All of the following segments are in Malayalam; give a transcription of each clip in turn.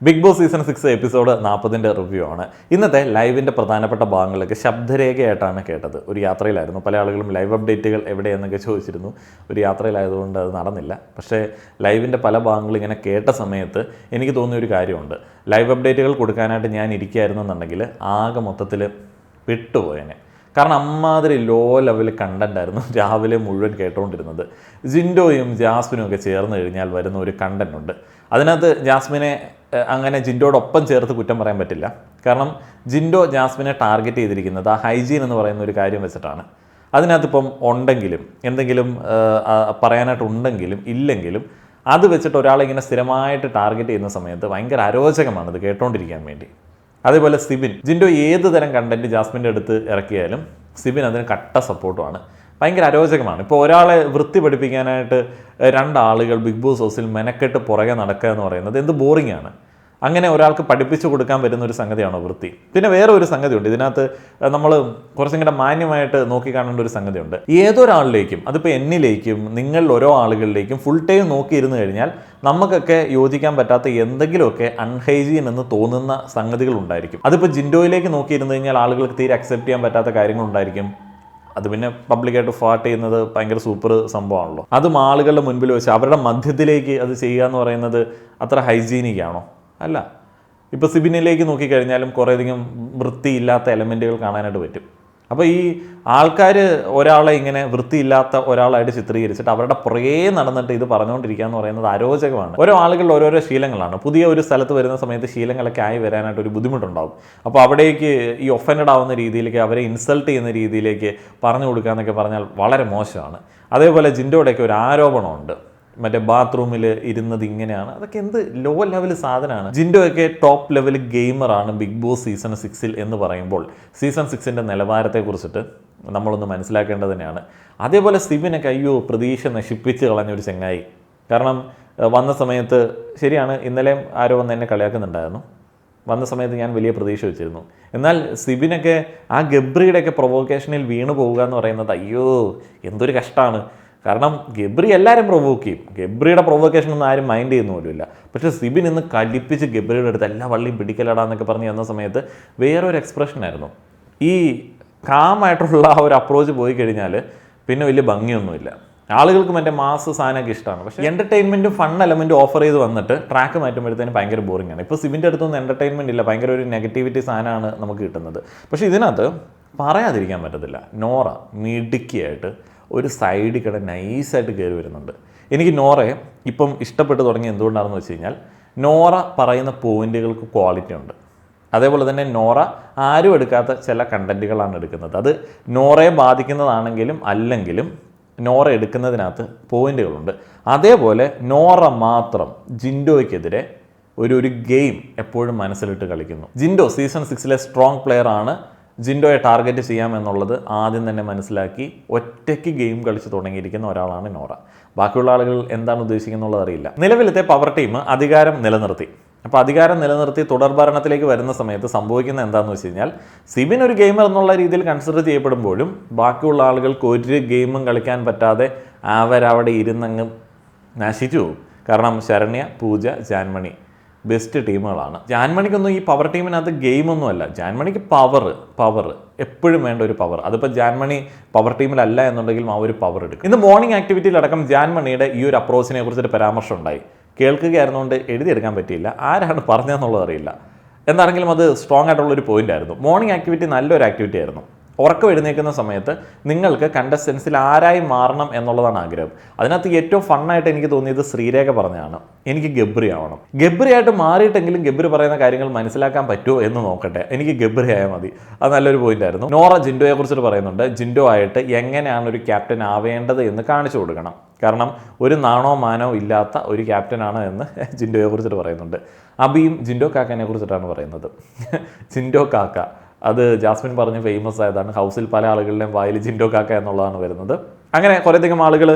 ബിഗ് ബോസ് സീസൺ 6 എപ്പിസോഡ് 40ൻ്റെ റിവ്യൂ ആണ്. ഇന്നത്തെ ലൈവിൻ്റെ പ്രധാനപ്പെട്ട ഭാഗങ്ങളൊക്കെ ശബ്ദരേഖയായിട്ടാണ് കേട്ടത്. ഒരു യാത്രയിലായിരുന്നു. പല ആളുകളും ലൈവ് അപ്ഡേറ്റുകൾ എവിടെയെന്നൊക്കെ ചോദിച്ചിരുന്നു. ഒരു യാത്രയിലായതുകൊണ്ട് അത് നടന്നില്ല. പക്ഷേ ലൈവിൻ്റെ പല ഭാഗങ്ങളും ഇങ്ങനെ കേട്ട സമയത്ത് എനിക്ക് തോന്നിയൊരു കാര്യമുണ്ട്. ലൈവ് അപ്ഡേറ്റുകൾ കൊടുക്കാനായിട്ട് ഞാൻ ഇരിക്കുകയായിരുന്നെന്നുണ്ടെങ്കിൽ ആകെ മൊത്തത്തിൽ വിട്ടുപോയേനെ. കാരണം അമ്മാതിരി ലോ ലെവൽ കണ്ടൻ്റ് ആയിരുന്നു രാവിലെ മുഴുവൻ കേട്ടുകൊണ്ടിരുന്നത്. ജിൻഡോയും ജാസ്മിനും ഒക്കെ ചേർന്ന് കഴിഞ്ഞാൽ വരുന്ന ഒരു കണ്ടൻ്റ് ഉണ്ട്. അതിനകത്ത് ജാസ്മിനെ അങ്ങനെ ജിൻഡോടൊപ്പം ചേർത്ത് കുറ്റം പറയാൻ പറ്റില്ല. കാരണം ജിൻഡോ ജാസ്മിനെ ടാർഗറ്റ് ചെയ്തിരിക്കുന്നത് ആ ഹൈജീൻ എന്ന് പറയുന്ന ഒരു കാര്യം വെച്ചിട്ടാണ്. അതിനകത്തിപ്പം ഉണ്ടെങ്കിലും എന്തെങ്കിലും പറയാനായിട്ടുണ്ടെങ്കിലും ഇല്ലെങ്കിലും അത് വെച്ചിട്ട് ഒരാളെ ഇങ്ങനെ സ്ഥിരമായിട്ട് ടാർഗറ്റ് ചെയ്യുന്ന സമയത്ത് ഭയങ്കര അരോചകമാണ് ഇത് കേട്ടോണ്ടിരിക്കാൻ വേണ്ടി. അതേപോലെ സിബിൻ, ജിൻഡോ ഏത് തരം കണ്ടന്റ് ജാസ്മിൻ്റെ അടുത്ത് ഇറക്കിയാലും സിബിൻ അതിന് കട്ട സപ്പോർട്ടുമാണ്. ഭയങ്കര അരോചകമാണ്. ഇപ്പോൾ ഒരാളെ വൃത്തി പഠിപ്പിക്കാനായിട്ട് രണ്ടാളുകൾ ബിഗ് ബോസ് ഹൗസിൽ മെനക്കെട്ട് പുറകെ നടക്കുക എന്ന് പറയുന്നത് എന്ത് ബോറിംഗ് ആണ്. അങ്ങനെ ഒരാൾക്ക് പഠിപ്പിച്ചു കൊടുക്കാൻ പറ്റുന്ന ഒരു സംഗതിയാണോ വൃത്തി? പിന്നെ വേറെ ഒരു സംഗതിയുണ്ട് ഇതിനകത്ത്, നമ്മൾ കുറച്ചും കൂടെ മാന്യമായിട്ട് നോക്കിക്കാണേണ്ട ഒരു സംഗതിയുണ്ട്. ഏതൊരാളിലേക്കും, അതിപ്പോൾ എന്നിലേക്കും നിങ്ങളിൽ ഓരോ ആളുകളിലേക്കും ഫുൾ ടൈം നോക്കിയിരുന്നു കഴിഞ്ഞാൽ നമുക്കൊക്കെ യോജിക്കാൻ പറ്റാത്ത എന്തെങ്കിലുമൊക്കെ അൺഹൈജീൻ എന്ന് തോന്നുന്ന സംഗതികൾ ഉണ്ടായിരിക്കും. അതിപ്പോൾ ജിൻഡോയിലേക്ക് നോക്കിയിരുന്നു കഴിഞ്ഞാൽ ആളുകൾക്ക് തീരെ അക്സെപ്റ്റ് ചെയ്യാൻ പറ്റാത്ത കാര്യങ്ങളുണ്ടായിരിക്കും. അത് പിന്നെ പബ്ലിക്കായിട്ട് ഫാട്ട് ചെയ്യുന്നത് ഭയങ്കര സൂപ്പർ സംഭവമാണല്ലോ. അതും ആളുകളുടെ മുൻപിൽ വെച്ച് അവരുടെ മധ്യത്തിലേക്ക് അത് ചെയ്യുക എന്ന് പറയുന്നത് അത്ര ഹൈജീനിക് ആണോ? അല്ല. ഇപ്പോൾ സിബിനിലേക്ക് നോക്കിക്കഴിഞ്ഞാലും കുറേയധികം വൃത്തിയില്ലാത്ത എലമെൻറ്റുകൾ കാണാനായിട്ട് പറ്റും. അപ്പോൾ ഈ ആൾക്കാർ ഒരാളെ ഇങ്ങനെ വൃത്തിയില്ലാത്ത ഒരാളായിട്ട് ചിത്രീകരിച്ചിട്ട് അവരുടെ പുറകെ നടന്നിട്ട് ഇത് പറഞ്ഞുകൊണ്ടിരിക്കുക എന്ന് പറയുന്നത് അരോചകമാണ്. ഓരോ ആളുകളുടെ ഓരോരോ ശീലങ്ങളാണ്. പുതിയ ഒരു സ്ഥലത്ത് വരുന്ന സമയത്ത് ശീലങ്ങളൊക്കെ ആയി വരാനായിട്ട് ഒരു ബുദ്ധിമുട്ടുണ്ടാകും. അപ്പോൾ അവിടേക്ക് ഈ ഒഫൻഡഡ് ആവുന്ന രീതിയിലേക്ക്, അവരെ ഇൻസൾട്ട് ചെയ്യുന്ന രീതിയിലേക്ക് പറഞ്ഞു കൊടുക്കുക എന്നൊക്കെ പറഞ്ഞാൽ വളരെ മോശമാണ്. അതേപോലെ ജിൻഡോയുടെയൊക്കെ ഒരു ആരോപണമുണ്ട്, മറ്റേ ബാത്റൂമിൽ ഇരുന്നത് ഇങ്ങനെയാണ്. അതൊക്കെ എന്ത് ലോ ലെവൽ സാധനമാണ്. ജിൻഡോയൊക്കെ ടോപ്പ് ലെവൽ ഗെയിമറാണ് ബിഗ് ബോസ് സീസൺ 6 എന്ന് പറയുമ്പോൾ സീസൺ 6ൻ്റെ നിലവാരത്തെക്കുറിച്ചിട്ട് നമ്മളൊന്ന് മനസ്സിലാക്കേണ്ടത് തന്നെയാണ്. അതേപോലെ സിബിനൊക്കെ പ്രതീക്ഷ നശിപ്പിച്ച് കളഞ്ഞൊരു ചങ്ങായി. കാരണം വന്ന സമയത്ത് ശരിയാണ്, ഇന്നലെയും ആരോ വന്ന് എന്നെ കളിയാക്കുന്നുണ്ടായിരുന്നു. വന്ന സമയത്ത് ഞാൻ വലിയ പ്രതീക്ഷ വെച്ചിരുന്നു. എന്നാൽ സിബിനൊക്കെ ആ ഗബ്രിയുടെയൊക്കെ പ്രൊവോക്കേഷനിൽ വീണു പോവുക എന്ന് പറയുന്നത് എന്തൊരു കഷ്ടമാണ്. കാരണം ഗബ്രി എല്ലാവരും പ്രൊവോക്ക് ചെയ്യും. ഗബ്രിയുടെ പ്രൊവോക്കേഷൻ ഒന്നും ആരും മൈൻഡ് ചെയ്യുന്ന പോലുമില്ല. പക്ഷേ സിബിൻ ഇന്ന് കലിപ്പിച്ച് ഗബ്രിയുടെ അടുത്ത് എല്ലാ വള്ളിയും പിടിക്കലടാന്നൊക്കെ പറഞ്ഞ് തന്ന സമയത്ത് വേറൊരു എക്സ്പ്രഷനായിരുന്നു. ഈ കാമായിട്ടുള്ള ആ ഒരു അപ്രോച്ച് പോയി കഴിഞ്ഞാൽ പിന്നെ വലിയ ഭംഗിയൊന്നുമില്ല. ആളുകൾക്ക് മറ്റേ മാസ് സാധനമൊക്കെ ഇഷ്ടമാണ്. പക്ഷേ എൻ്റർടൈൻമെൻറ്റും ഫൺ എലമെൻറ്റും ഓഫർ ചെയ്ത് വന്നിട്ട് ട്രാക്ക് മാറ്റുമ്പോഴത്തേന് ഭയങ്കര ബോറിംഗ് ആണ്. ഇപ്പോൾ സിബിൻ്റെ അടുത്തൊന്നും എൻ്റർടൈൻമെൻറ്റ് ഇല്ല, ഭയങ്കര ഒരു നെഗറ്റിവിറ്റി സാധനമാണ് നമുക്ക് കിട്ടുന്നത്. പക്ഷേ ഇതിനകത്ത് പറയാതിരിക്കാൻ പറ്റത്തില്ല, നോറ മിടുക്കിയായിട്ട് ഒരു സൈഡിൽ കൂടെ നൈസായിട്ട് കയറി വരുന്നുണ്ട്. എനിക്ക് നോറയെ ഇപ്പം ഇഷ്ടപ്പെട്ട് തുടങ്ങി എന്തുകൊണ്ടാണെന്ന് വെച്ച് കഴിഞ്ഞാൽ നോറ പറയുന്ന പോയിന്റുകൾക്ക് ക്വാളിറ്റി ഉണ്ട്. അതേപോലെ തന്നെ നോറ ആരും എടുക്കാത്ത ചില കണ്ടന്റുകളാണ് എടുക്കുന്നത്. അത് നോറയെ ബാധിക്കുന്നതാണെങ്കിലും അല്ലെങ്കിലും നോറ എടുക്കുന്നതിനകത്ത് പോയിന്റുകളുണ്ട്. അതേപോലെ നോറ മാത്രം ജിൻഡോയ്ക്കെതിരെ ഒരു ഗെയിം എപ്പോഴും മനസ്സിലിട്ട് കളിക്കുന്നു. ജിൻഡോ സീസൺ 6 സ്ട്രോങ് പ്ലെയർ ആണ്. ജിൻഡോയെ ടാർഗറ്റ് ചെയ്യാമെന്നുള്ളത് ആദ്യം തന്നെ മനസ്സിലാക്കി ഒറ്റയ്ക്ക് ഗെയിം കളിച്ച് തുടങ്ങിയിരിക്കുന്ന ഒരാളാണ് നോറ. ബാക്കിയുള്ള ആളുകൾ എന്താണ് ഉദ്ദേശിക്കുന്നുള്ളത് അറിയില്ല. നിലവിലത്തെ പവർ ടീം അധികാരം നിലനിർത്തി. അപ്പോൾ അധികാരം നിലനിർത്തി തുടർഭരണത്തിലേക്ക് വരുന്ന സമയത്ത് സംഭവിക്കുന്നത് എന്താണെന്ന് വെച്ച് കഴിഞ്ഞാൽ സിബിൻ ഒരു ഗെയിമർ എന്നുള്ള രീതിയിൽ കൺസിഡർ ചെയ്യപ്പെടുമ്പോഴും ബാക്കിയുള്ള ആളുകൾക്ക് ഒരു ഗെയിമും കളിക്കാൻ പറ്റാതെ അവരവിടെ ഇരുന്നങ്ങ് നശിച്ചു പോകും. കാരണം ശരണ്യ, പൂജ, ജാൻമണി ബെസ്റ്റ് ടീമുകളാണ്. ജാൻമണിക്കൊന്നും ഈ പവർ ടീമിനകത്ത് ഗെയിമൊന്നുമല്ല. ജാൻമണിക്ക് പവർ എപ്പോഴും വേണ്ട ഒരു പവർ. അതിപ്പോൾ ജാൻമണി പവർ ടീമിലല്ല എന്നുണ്ടെങ്കിലും ആ ഒരു പവർ എടുക്കും. ഇന്ന് മോർണിംഗ് ആക്ടിവിറ്റിയിലടക്കം ജാൻമണിയുടെ ഈ ഒരു അപ്രോച്ചിനെ കുറിച്ചൊരു പരാമർശം ഉണ്ടായി. കേൾക്കുകയായിരുന്നുകൊണ്ട് എഴുതിയെടുക്കാൻ പറ്റിയില്ല, ആരാണ് പറഞ്ഞതെന്നുള്ളത് അറിയില്ല. എന്താണെങ്കിലും അത് സ്ട്രോങ് ആയിട്ടുള്ളൊരു പോയിന്റ് ആയിരുന്നു. മോർണിംഗ് ആക്ടിവിറ്റി നല്ലൊരു ആക്ടിവിറ്റി ആയിരുന്നു. ഉറക്കം എഴുന്നേൽക്കുന്ന സമയത്ത് നിങ്ങൾക്ക് കണ്ടസ്റ്റൻസിൽ ആരായി മാറണം എന്നുള്ളതാണ് ആഗ്രഹം. അതിനകത്ത് ഏറ്റവും ഫണ്ണായിട്ട് എനിക്ക് തോന്നിയത് ശ്രീരേഖ പറഞ്ഞതാണ്, എനിക്ക് ഗബ്രി ആവണം. ഗബ്രിയായിട്ട് മാറിയിട്ടെങ്കിലും ഗബ്രി പറയുന്ന കാര്യങ്ങൾ മനസ്സിലാക്കാൻ പറ്റുമോ എന്ന് നോക്കട്ടെ, എനിക്ക് ഗബ്രി ആയാൽ മതി. അത് നല്ലൊരു പോയിന്റ് ആയിരുന്നു. നോറ ജിൻഡോയെ കുറിച്ചിട്ട് പറയുന്നുണ്ട്, ജിൻഡോ ആയിട്ട് എങ്ങനെയാണ് ഒരു ക്യാപ്റ്റൻ ആവേണ്ടത് എന്ന് കാണിച്ചു കൊടുക്കണം. കാരണം ഒരു നാണോ മാനോ ഇല്ലാത്ത ഒരു ക്യാപ്റ്റനാണ് എന്ന് ജിൻഡോയെ കുറിച്ചിട്ട് പറയുന്നുണ്ട്. അബിയും ജിൻഡോ കാക്കനെ കുറിച്ചിട്ടാണ് പറയുന്നത്. ജിൻഡോ കാക്ക അത് ജാസ്മിൻ പറഞ്ഞ് ഫേമസ് ആയതാണ്. ഹൗസിൽ പല ആളുകളുടെയും വായിൽ ജിൻഡോ കാക്ക എന്നുള്ളതാണ് വരുന്നത്. അങ്ങനെ കുറേയധികം ആളുകൾ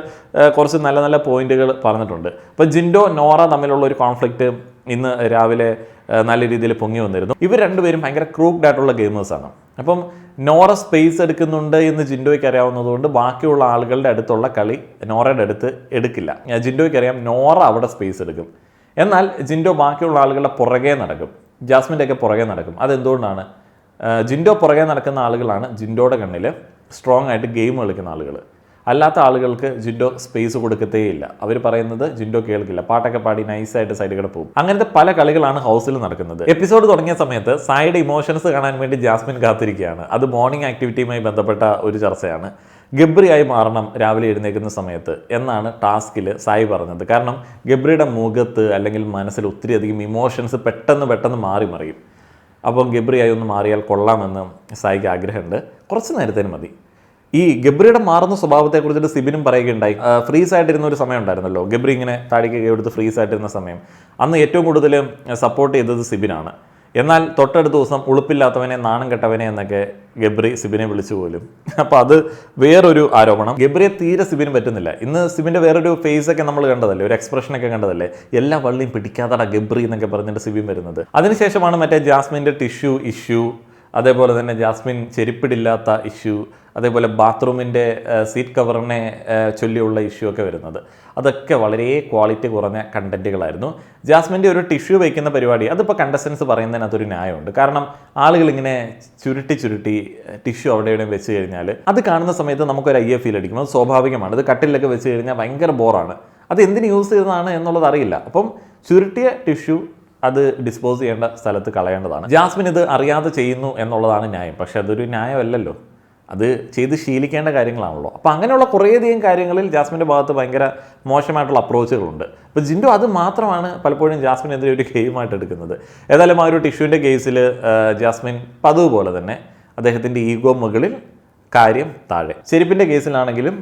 കുറച്ച് നല്ല നല്ല പോയിന്റുകൾ പറഞ്ഞിട്ടുണ്ട്. അപ്പോൾ ജിൻഡോ നോറ തമ്മിലുള്ള ഒരു കോൺഫ്ലിക്റ്റ് ഇന്ന് രാവിലെ നല്ല രീതിയിൽ പൊങ്ങി വന്നിരുന്നു. ഇവർ രണ്ടുപേരും ഭയങ്കര ക്രൂക്ഡ് ആയിട്ടുള്ള ഗെയിമേഴ്സാണ്. അപ്പം നോറ സ്പേസ് എടുക്കുന്നുണ്ട് എന്ന് ജിൻഡോയ്ക്ക് അറിയാവുന്നതുകൊണ്ട് ബാക്കിയുള്ള ആളുകളുടെ അടുത്തുള്ള കളി നോറയുടെ അടുത്ത് എടുക്കില്ല. ജിൻഡോയ്ക്ക് അറിയാം നോറ അവിടെ സ്പേസ് എടുക്കും. എന്നാൽ ജിൻഡോ ബാക്കിയുള്ള ആളുകളുടെ പുറകെ നടക്കും, ജാസ്മിൻ്റെ ഒക്കെ പുറകെ നടക്കും. അതെന്തുകൊണ്ടാണ്? ജിൻഡോ പുറകെ നടക്കുന്ന ആളുകളാണ് ജിൻഡോയുടെ കണ്ണിൽ സ്ട്രോങ് ആയിട്ട് ഗെയിം കളിക്കുന്ന ആളുകൾ. അല്ലാത്ത ആളുകൾക്ക് ജിൻഡോ സ്പേസ് കൊടുക്കത്തേയില്ല. അവർ പറയുന്നത് ജിൻഡോ കേൾക്കില്ല, പാട്ടൊക്കെ പാടി നൈസായിട്ട് സൈഡിൽ കൂടെ പോകും. അങ്ങനത്തെ പല കളികളാണ് ഹൗസിൽ നടക്കുന്നത്. എപ്പിസോഡ് തുടങ്ങിയ സമയത്ത് സായിയുടെ ഇമോഷൻസ് കാണാൻ വേണ്ടി ജാസ്മിൻ കാത്തിരിക്കുകയാണ്. അത് മോർണിംഗ് ആക്ടിവിറ്റിയുമായി ബന്ധപ്പെട്ട ഒരു ചർച്ചയാണ്. ഗബ്രിയായി മാറണം രാവിലെ എഴുന്നേൽക്കുന്ന സമയത്ത് എന്നാണ് ടാസ്കിൽ സായി പറഞ്ഞത്. കാരണം ഗബ്രിയുടെ മുഖത്ത് അല്ലെങ്കിൽ മനസ്സിൽ ഒത്തിരി അധികം ഇമോഷൻസ് പെട്ടെന്ന് മാറി മറിയും. അപ്പം ഗബ്രിയായി ഒന്ന് മാറിയാൽ കൊള്ളാമെന്ന് സായിക്ക് ആഗ്രഹമുണ്ട്. കുറച്ച് നേരത്തേന് മതി. ഈ ഗബ്രിയുടെ മാറുന്ന സ്വഭാവത്തെക്കുറിച്ചിട്ട് സിബിനും പറയുകയുണ്ടായി. ഫ്രീസ് ആയിട്ടിരുന്ന ഒരു സമയം ഉണ്ടായിരുന്നല്ലോ, ഗബ്രി ഇങ്ങനെ താടിക്ക് എടുത്ത് ഫ്രീസ് ആയിട്ടിരുന്ന സമയം. അന്ന് ഏറ്റവും കൂടുതൽ സപ്പോർട്ട് ചെയ്തത് സിബിനാണ്. എന്നാൽ തൊട്ടടുത്ത ദിവസം ഉളുപ്പില്ലാത്തവനെ, നാണം കെട്ടവനെ എന്നൊക്കെ ഗബ്രി സിബിനെ വിളിച്ചു പോലും. അപ്പോൾ അത് വേറൊരു ആരോപണം. ഗബ്രിയെ തീരെ സിബിന് പറ്റുന്നില്ല. ഇന്ന് സിബിൻ്റെ വേറൊരു ഫേസൊക്കെ നമ്മൾ കണ്ടതല്ലേ, ഒരു എക്സ്പ്രഷനൊക്കെ കണ്ടതല്ലേ, എല്ലാ വള്ളിയും പിടിക്കാത്തട ഗബ്രി എന്നൊക്കെ പറഞ്ഞിട്ട് സിബിൻ വരുന്നത്. അതിനുശേഷമാണ് മറ്റേ ജാസ്മിൻ്റെ ടിഷ്യൂ ഇഷ്യൂ, അതേപോലെ തന്നെ ജാസ്മിൻ ചെരുപ്പിടില്ലാത്ത ഇഷ്യൂ, അതേപോലെ ബാത്റൂമിൻ്റെ സീറ്റ് കവറിനെ ചൊല്ലിയുള്ള ഇഷ്യൂ ഒക്കെ വരുന്നത്. അതൊക്കെ വളരെ ക്വാളിറ്റി കുറഞ്ഞ കണ്ടന്റുകളായിരുന്നു. ജാസ്മിൻ്റെ ഒരു ടിഷ്യൂ വയ്ക്കുന്ന പരിപാടി, അതിപ്പോൾ കണ്ടസ്റ്റൻസ് പറയുന്നതിനകത്തൊരു ന്യായമുണ്ട്. കാരണം ആളുകൾ ഇങ്ങനെ ചുരുട്ടി ടിഷ്യൂ അവിടെ എവിടെയും വെച്ച് കഴിഞ്ഞാൽ അത് കാണുന്ന സമയത്ത് നമുക്കൊരു അയ്യ ഫീൽ അടിക്കും. അത് സ്വാഭാവികമാണ്. അത് കട്ടിലൊക്കെ വെച്ച് കഴിഞ്ഞാൽ ഭയങ്കര ബോറാണ്. അത് എന്തിന് യൂസ് ചെയ്തതാണ് എന്നുള്ളത് അറിയില്ല. അപ്പം ചുരുട്ടിയ ടിഷ്യൂ അത് ഡിസ്പോസ് ചെയ്യേണ്ട സ്ഥലത്ത് കളയേണ്ടതാണ്. ജാസ്മിൻ ഇത് അറിയാതെ ചെയ്യുന്നു എന്നുള്ളതാണ് ന്യായം. പക്ഷെ അതൊരു ന്യായമല്ലല്ലോ, അത് ചെയ്ത് ശീലിക്കേണ്ട കാര്യങ്ങളാണല്ലോ. അപ്പോൾ അങ്ങനെയുള്ള കുറേയധികം കാര്യങ്ങളിൽ ജാസ്മിൻ്റെ ഭാഗത്ത് ഭയങ്കര മോശമായിട്ടുള്ള അപ്രോച്ചുകളുണ്ട്. അപ്പോൾ ജിൻഡോ അത് മാത്രമാണ് പലപ്പോഴും ജാസ്മിനെതിരെ ഒരു ഗെയിമായിട്ട് എടുക്കുന്നത്. ഏതായാലും ആ ഒരു ടിഷ്യൂവിൻ്റെ കേസിൽ ജാസ്മിൻ പതിവ് പോലെ തന്നെ അദ്ദേഹത്തിൻ്റെ ഈഗോ മുകളിൽ, കാര്യം താഴെ. ചെരുപ്പിൻ്റെ കേസിലാണെങ്കിലും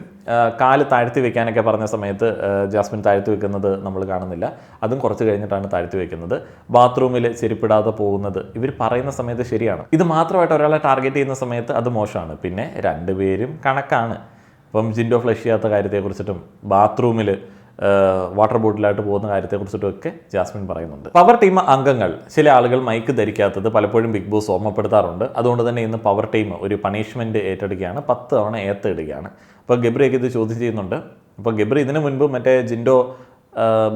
കാല് താഴ്ത്തി വെക്കാനൊക്കെ പറഞ്ഞ സമയത്ത് ജാസ്മിൻ താഴ്ത്തി വെക്കുന്നത് നമ്മൾ കാണുന്നില്ല. അതും കുറച്ച് കഴിഞ്ഞിട്ടാണ് താഴ്ത്തി വെക്കുന്നത്. ബാത്റൂമിൽ ചെരുപ്പിടാതെ പോകുന്നത് ഇവർ പറയുന്ന സമയത്ത് ശരിയാണ്. ഇത് മാത്രമായിട്ട് ഒരാളെ ടാർഗറ്റ് ചെയ്യുന്ന സമയത്ത് അത് മോശമാണ്. പിന്നെ രണ്ടുപേരും കണക്കാണ്. ഇപ്പം ജിൻഡോ ഫ്ലഷ് ചെയ്യാത്ത കാര്യത്തെക്കുറിച്ചിട്ടും ബാത്റൂമിൽ വാട്ടർ ബോട്ടിലായിട്ട് പോകുന്ന കാര്യത്തെക്കുറിച്ചിട്ടൊക്കെ ജാസ്മിൻ പറയുന്നുണ്ട്. പവർ ടീം അംഗങ്ങൾ, ചില ആളുകൾ മൈക്ക് ധരിക്കാത്തത് പലപ്പോഴും ബിഗ് ബോസ് ഓർമ്മപ്പെടുത്താറുണ്ട്. അതുകൊണ്ട് തന്നെ ഇന്ന് പവർ ടീം ഒരു പണിഷ്മെൻറ്റ് ഏറ്റെടുക്കുകയാണ്. 10 തവണ ഏത്തിടുകയാണ്. അപ്പോൾ ഗബ്രിയൊക്കെ ഇത് ചോദ്യം ചെയ്യുന്നുണ്ട്. അപ്പോൾ ഗബ്രി ഇതിനു മുൻപ് മറ്റേ ജിൻഡോ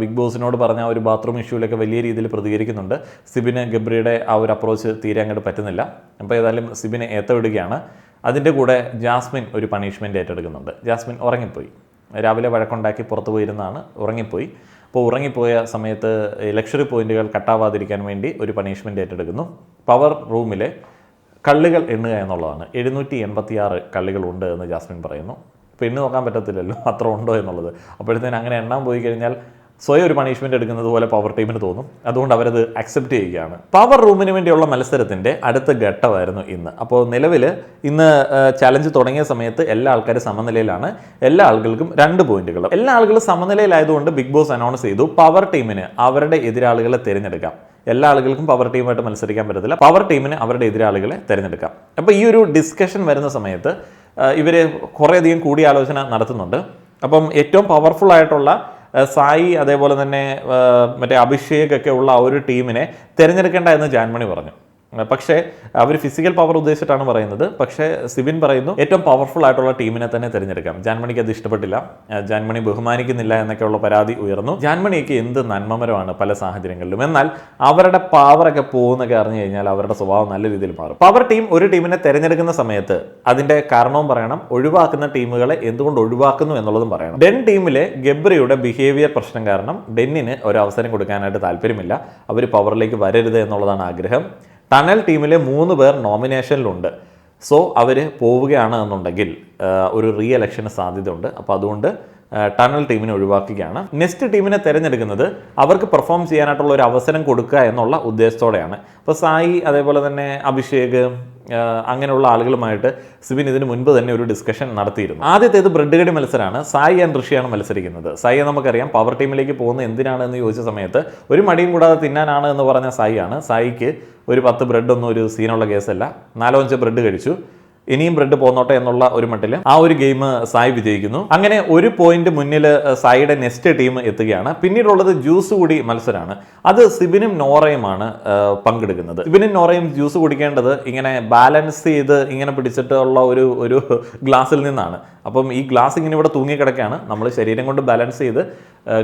ബിഗ് ബോസിനോട് പറഞ്ഞ ഒരു ബാത്റൂം ഇഷ്യൂവിലൊക്കെ വലിയ രീതിയിൽ പ്രതികരിക്കുന്നുണ്ട്. സിബിന് ഗബ്രിയുടെ ആ ഒരു അപ്രോച്ച് തീരെ അങ്ങോട്ട് പറ്റുന്നില്ല. അപ്പോൾ ഏതായാലും സിബിനെ ഏത്തവിടുകയാണ്. അതിൻ്റെ കൂടെ ജാസ്മിൻ ഒരു പണിഷ്മെൻറ്റ് ഏറ്റെടുക്കുന്നുണ്ട്. ജാസ്മിൻ ഉറങ്ങിപ്പോയി. രാവിലെ വഴക്കുണ്ടാക്കി പുറത്തു പോയിരുന്നാണ്, ഉറങ്ങിപ്പോയി. അപ്പോൾ ഉറങ്ങിപ്പോയ സമയത്ത് ലക്ഷറി പോയിന്റുകൾ കട്ടാവാതിരിക്കാൻ വേണ്ടി ഒരു പണിഷ്മെൻറ്റ് ഏറ്റെടുക്കുന്നു. പവർ റൂമിൽ കള്ളികൾ എണ്ണുക എന്നുള്ളതാണ്. 786 കള്ളികളുണ്ട് എന്ന് ജാസ്മിൻ പറയുന്നു. ഇപ്പോൾ എണ്ണു നോക്കാൻ പറ്റത്തില്ലല്ലോ അത്ര ഉണ്ടോ എന്നുള്ളത്. അപ്പോഴത്തേന് അങ്ങനെ എണ്ണാൻ പോയി കഴിഞ്ഞാൽ സ്വയം ഒരു പണിഷ്മെൻറ്റ് എടുക്കുന്നത് പോലെ പവർ ടീമിന് തോന്നും. അതുകൊണ്ട് അവരത് അക്സെപ്റ്റ് ചെയ്യുകയാണ്. പവർ റൂമിന് വേണ്ടിയുള്ള മത്സരത്തിൻ്റെ അടുത്ത ഘട്ടമായിരുന്നു ഇന്ന്. അപ്പോൾ നിലവിൽ ഇന്ന് ചലഞ്ച് തുടങ്ങിയ സമയത്ത് എല്ലാ ആൾക്കാരും സമനിലയിലാണ്. എല്ലാ ആളുകൾക്കും 2 പോയിന്റുകൾ. എല്ലാ ആളുകളും സമനിലയിലായതുകൊണ്ട് ബിഗ് ബോസ് അനൗൺസ് ചെയ്തു പവർ ടീമിന് അവരുടെ എതിരാളികളെ തിരഞ്ഞെടുക്കാം. എല്ലാ ആളുകൾക്കും പവർ ടീമായിട്ട് മത്സരിക്കാൻ പറ്റത്തില്ല. പവർ ടീമിന് അവരുടെ എതിരാളികളെ തിരഞ്ഞെടുക്കാം. അപ്പോൾ ഈ ഒരു ഡിസ്കഷൻ വരുന്ന സമയത്ത് ഇവർ കുറേയധികം കൂടിയാലോചന നടത്തുന്നുണ്ട്. അപ്പം ഏറ്റവും പവർഫുൾ ആയിട്ടുള്ള സായി, അതേപോലെ തന്നെ മറ്റേ അഭിഷേക് ഒക്കെ ഉള്ള ആ ഒരു ടീമിനെ തിരഞ്ഞെടുക്കേണ്ട എന്ന് ജാൻമണി പറഞ്ഞു. പക്ഷേ അവർ ഫിസിക്കൽ പവർ ഉദ്ദേശിച്ചിട്ടാണ് പറയുന്നത്. പക്ഷേ സിബിൻ പറയുന്നു ഏറ്റവും പവർഫുൾ ആയിട്ടുള്ള ടീമിനെ തന്നെ തിരഞ്ഞെടുക്കാം. ജാൻമണിക്ക് അത് ഇഷ്ടപ്പെട്ടില്ല. ജാൻമണി ബഹുമാനിക്കുന്നില്ല എന്നൊക്കെയുള്ള പരാതി ഉയർന്നു. ജാൻമണിയൊക്കെ എന്ത് നന്മമരമാണ് പല സാഹചര്യങ്ങളിലും. എന്നാൽ അവരുടെ പവറൊക്കെ പോകുന്നൊക്കെ അറിഞ്ഞു കഴിഞ്ഞാൽ അവരുടെ സ്വഭാവം നല്ല രീതിയിൽ മാറും. പവർ ടീം ഒരു ടീമിനെ തിരഞ്ഞെടുക്കുന്ന സമയത്ത് അതിന്റെ കാരണവും പറയണം, ഒഴിവാക്കുന്ന ടീമുകളെ എന്തുകൊണ്ട് ഒഴിവാക്കുന്നു എന്നുള്ളതും പറയണം. ഡെൻ ടീമിലെ ഗബ്രിയുടെ ബിഹേവിയർ പ്രശ്നം കാരണം ഡെന്നിന് ഒരു അവസരം കൊടുക്കാനായിട്ട് താല്പര്യമില്ല. അവർ പവറിലേക്ക് വരരുത് എന്നുള്ളതാണ് ആഗ്രഹം. ടണൽ ടീമിലെ 3 പേർ നോമിനേഷനിലുണ്ട്. സോ അവർ പോവുകയാണ് എന്നുണ്ടെങ്കിൽ ഒരു റീ എലക്ഷന് സാധ്യതയുണ്ട്. അപ്പോൾ അതുകൊണ്ട് ടണൽ ടീമിനെ ഒഴിവാക്കുകയാണ്. നെക്സ്റ്റ് ടീമിനെ തിരഞ്ഞെടുക്കുന്നത് അവർക്ക് പെർഫോം ചെയ്യാനായിട്ടുള്ള ഒരു അവസരം കൊടുക്കുക എന്നുള്ള ഉദ്ദേശത്തോടെയാണ്. അപ്പോൾ സായി, അതേപോലെ തന്നെ അഭിഷേക്, അങ്ങനെയുള്ള ആളുകളുമായിട്ട് സിബിൻ ഇതിന് മുൻപ് തന്നെ ഒരു ഡിസ്കഷൻ നടത്തിയിരുന്നു. ആദ്യത്തേത് ബ്രെഡ് കടി മത്സരമാണ്. സായി ആൻഡ് ഋഷിയാണ് മത്സരിക്കുന്നത്. സായിയെ നമുക്കറിയാം പവർ ടീമിലേക്ക് പോകുന്നത് എന്തിനാണെന്ന് ചോദിച്ച സമയത്ത് ഒരു മടിയും കൂടാതെ തിന്നാനാണ് എന്ന് പറഞ്ഞ സായിയാണ്. സായിക്ക് ഒരു 10 ബ്രെഡൊന്നും ഒരു സീനുള്ള കേസല്ല. 4-5 ബ്രെഡ് കഴിച്ചു. ഇനിയും ബ്രെഡ് പോന്നോട്ടെ എന്നുള്ള ഒരു മട്ടിൽ ആ ഒരു ഗെയിം സായി വിജയിക്കുന്നു. അങ്ങനെ ഒരു പോയിന്റ് മുന്നിൽ സായിയുടെ നെക്സ്റ്റ് ടീം എത്തുകയാണ്. പിന്നീടുള്ളത് ജ്യൂസ് കൂടി മത്സരമാണ്. അത് സിബിനും നോറയുമാണ് പങ്കെടുക്കുന്നത്. സിബിനും നോറയും ജ്യൂസ് കുടിക്കേണ്ടത് ഇങ്ങനെ ബാലൻസ് ചെയ്ത് ഇങ്ങനെ പിടിച്ചിട്ടുള്ള ഒരു ഗ്ലാസ്സിൽ നിന്നാണ്. അപ്പം ഈ ഗ്ലാസ് ഇങ്ങനെ ഇവിടെ തൂങ്ങിക്കിടക്കുകയാണ്. നമ്മൾ ശരീരം കൊണ്ട് ബാലൻസ് ചെയ്ത്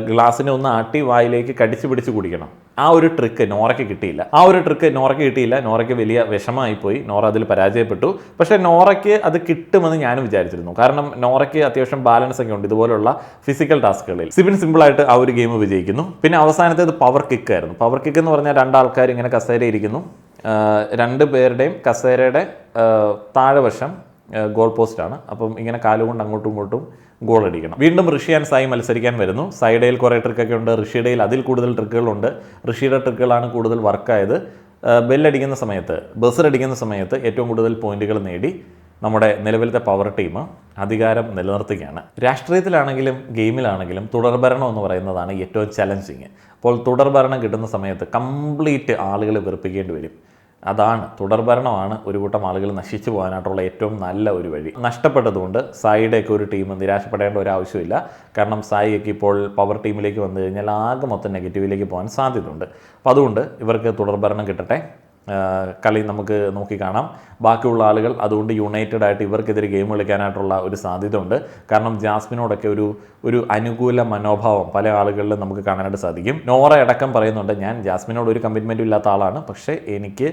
ഗ്ലാസ്സിനെ ഒന്ന് ആട്ടി വായിലേക്ക് കടിച്ചു പിടിച്ച് കുടിക്കണം. ആ ഒരു ട്രിക്ക് നോറയ്ക്ക് കിട്ടിയില്ല. നോറയ്ക്ക് വലിയ വിഷമമായിപ്പോയി. നോറ അതിൽ പരാജയപ്പെട്ടു. പക്ഷേ നോറയ്ക്ക് അത് കിട്ടുമെന്ന് ഞാനും വിചാരിച്ചിരുന്നു. കാരണം നോറയ്ക്ക് അത്യാവശ്യം ബാലൻസ് ഒക്കെ ഉണ്ട് ഇതുപോലുള്ള ഫിസിക്കൽ ടാസ്കുകളിൽ. സിബിൻ സിമ്പിളായിട്ട് ആ ഒരു ഗെയിം വിജയിക്കുന്നു. പിന്നെ അവസാനത്തേത് പവർ കിക്ക് ആയിരുന്നു. പവർ കിക്ക് എന്ന് പറഞ്ഞാൽ രണ്ടാൾക്കാർ ഇങ്ങനെ കസേര ഇരിക്കുന്നു. രണ്ട് പേരുടെയും കസേരയുടെ താഴെ വശം ഗോൾ പോസ്റ്റാണ്. അപ്പം ഇങ്ങനെ കാലുകൊണ്ട് അങ്ങോട്ടും ഇങ്ങോട്ടും ഗോൾ അടിക്കണം. വീണ്ടും ഋഷി ആൻഡ് സായി മത്സരിക്കാൻ വരുന്നു. സായിഡയിൽ കുറേ ട്രിക്കൊക്കെ ഉണ്ട്, ഋഷിയുടെയിൽ അതിൽ കൂടുതൽ ട്രിക്കുകളുണ്ട്. ഋഷിയുടെ ട്രിക്കുകളാണ് കൂടുതൽ വർക്കായത്. ബെല്ലടിക്കുന്ന സമയത്ത്, ബസർ അടിക്കുന്ന സമയത്ത് ഏറ്റവും കൂടുതൽ പോയിന്റുകൾ നേടി നമ്മുടെ നിലവിലത്തെ പവർ ടീം അധികാരം നിലനിർത്തുകയാണ്. രാഷ്ട്രീയത്തിലാണെങ്കിലും ഗെയിമിലാണെങ്കിലും തുടർഭരണം എന്ന് പറയുന്നതാണ് ഏറ്റവും ചലഞ്ചിങ്. അപ്പോൾ തുടർഭരണം കിട്ടുന്ന സമയത്ത് കംപ്ലീറ്റ് ആളുകൾ വെറുപ്പിക്കേണ്ടി വരും. അതാണ് തുടർഭരണമാണ് ഒരു കൂട്ടം ആളുകൾ നശിച്ചു പോകാനായിട്ടുള്ള ഏറ്റവും നല്ല ഒരു വഴി. നഷ്ടപ്പെട്ടതുകൊണ്ട് സായിയുടെയൊക്കെ ഒരു ടീം നിരാശപ്പെടേണ്ട ഒരു ആവശ്യമില്ല. കാരണം സായിയൊക്കെ ഇപ്പോൾ പവർ ടീമിലേക്ക് വന്നു കഴിഞ്ഞാൽ ആകെ മൊത്തം നെഗറ്റീവിലേക്ക് പോകാൻ സാധ്യതയുണ്ട്. അപ്പോൾ അതുകൊണ്ട് ഇവർക്ക് തുടർഭരണം കിട്ടട്ടെ. കളി നമുക്ക് നോക്കി കാണാം. ബാക്കിയുള്ള ആളുകൾ അതുകൊണ്ട് യുണൈറ്റഡ് ആയിട്ട് ഇവർക്കെതിരെ ഗെയിം കളിക്കാനായിട്ടുള്ള ഒരു സാധ്യത ഉണ്ട്. കാരണം ജാസ്മിനോടൊക്കെ ഒരു അനുകൂല മനോഭാവം പല ആളുകളിലും നമുക്ക് കാണാനായിട്ട് സാധിക്കും. നോറ അടക്കം പറയുന്നുണ്ട്, ഞാൻ ജാസ്മിനോട് ഒരു കമ്മിറ്റ്മെൻറ്റും ഇല്ലാത്ത ആളാണ്, പക്ഷേ എനിക്ക്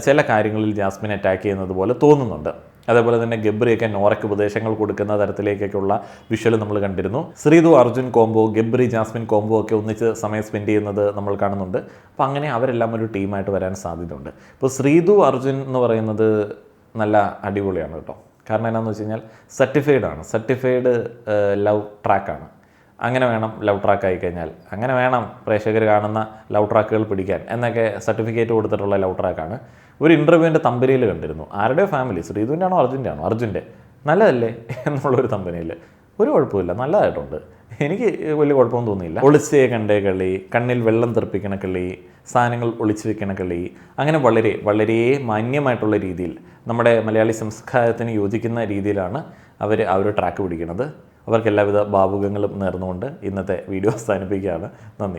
ചില കാര്യങ്ങളിൽ ജാസ്മിനെ അറ്റാക്ക് ചെയ്യുന്നത് പോലെ തോന്നുന്നുണ്ട്. അതേപോലെ തന്നെ ഗബ്രിയൊക്കെ നോറയ്ക്ക് ഉപദേശങ്ങൾ കൊടുക്കുന്ന തരത്തിലേക്കൊക്കെയുള്ള വിഷ്വൽ നമ്മൾ കണ്ടിരുന്നു. ശ്രീതു അർജുൻ കോംബോ, ഗബ്രി ജാസ്മിൻ കോംബോ ഒക്കെ ഒന്നിച്ച് സമയം സ്പെൻഡ് ചെയ്യുന്നത് നമ്മൾ കാണുന്നുണ്ട്. അപ്പോൾ അങ്ങനെ അവരെല്ലാം ഒരു ടീമായിട്ട് വരാൻ സാധ്യതയുണ്ട്. ഇപ്പോൾ ശ്രീതു അർജുൻ എന്ന് പറയുന്നത് നല്ല അടിപൊളിയാണ് കേട്ടോ. കാരണം എന്താണെന്ന് വെച്ച് കഴിഞ്ഞാൽ സർട്ടിഫൈഡ് ലവ് ട്രാക്കാണ്. അങ്ങനെ വേണം ലവ് ട്രാക്ക് ആയിക്കഴിഞ്ഞാൽ, അങ്ങനെ വേണം പ്രേക്ഷകർ കാണുന്ന ലവ് ട്രാക്കുകൾ പിടിക്കാൻ എന്നൊക്കെ സർട്ടിഫിക്കറ്റ് കൊടുത്തിട്ടുള്ള ലവ് ട്രാക്കാണ്. ഒരു ഇൻ്റർവ്യൂവിൻ്റെ തമ്പനിയിൽ കണ്ടിരുന്നു. ആരുടെ ഫാമിലി, ശ്രീധുവിൻ്റെ ആണോ അർജുൻ്റെ ആണോ, അർജുൻ്റെ, നല്ലതല്ലേ എന്നുള്ളൊരു തമ്പനിയിൽ. ഒരു കുഴപ്പമില്ല, നല്ലതായിട്ടുണ്ട്. എനിക്ക് വലിയ കുഴപ്പമൊന്നും തോന്നിയില്ല. ഒളിച്ചേ കണ്ടേ കളി, കണ്ണിൽ വെള്ളം തെറിപ്പിക്കണ കളി, സാധനങ്ങൾ ഒളിച്ചു വെക്കണ കളി, അങ്ങനെ വളരെ മാന്യമായിട്ടുള്ള രീതിയിൽ നമ്മുടെ മലയാളി സംസ്കാരത്തിന് യോജിക്കുന്ന രീതിയിലാണ് അവർ ആ ഒരു ട്രാക്ക് പിടിക്കുന്നത്. അവർക്ക് എല്ലാവിധ ഭാവുകങ്ങളും നേർന്നുകൊണ്ട് ഇന്നത്തെ വീഡിയോ അവസാനിപ്പിക്കുകയാണ്. നന്ദി.